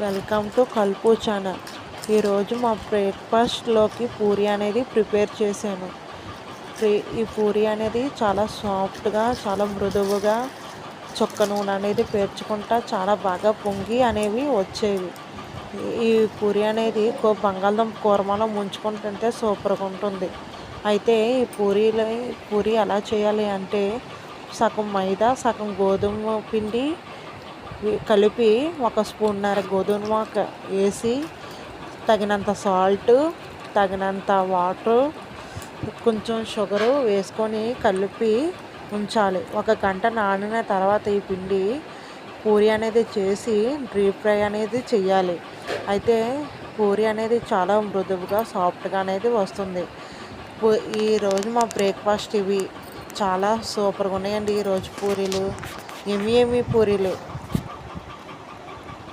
Welcome to కల్పు channel. ఈరోజు మా బ్రేక్ఫాస్ట్లోకి పూరి అనేది ప్రిపేర్ చేశాను. ఈ పూరి అనేది చాలా సాఫ్ట్గా, చాలా మృదువుగా, చుక్క నూనె అనేది పేర్చుకుంటా చాలా బాగా పొంగి అనేవి వచ్చేవి. ఈ పూరి అనేది బంగాళదుంప కూరమలో ముంచుకొని తింటే సూపర్గా ఉంటుంది. అయితే ఈ పూరి ఎలా చేయాలి అంటే, సగం మైదా, సగం గోధుమ పిండి కలిపి ఒక స్పూన్నర గోధుమ వేసి, తగినంత సాల్ట్, తగినంత వాటర్, కొంచెం షుగరు వేసుకొని కలిపి ఉంచాలి. 1 గంట నానిన తర్వాత ఈ పిండి పూరి అనేది చేసి డీప్ ఫ్రై అనేది చేయాలి. అయితే పూరి అనేది చాలా మృదువుగా, సాఫ్ట్గా అనేది వస్తుంది. ఈరోజు మా బ్రేక్ఫాస్ట్ ఇవి చాలా సూపర్గా ఉన్నాయండి. ఈరోజు పూరీలు, ఎమ్మి పూరీలు.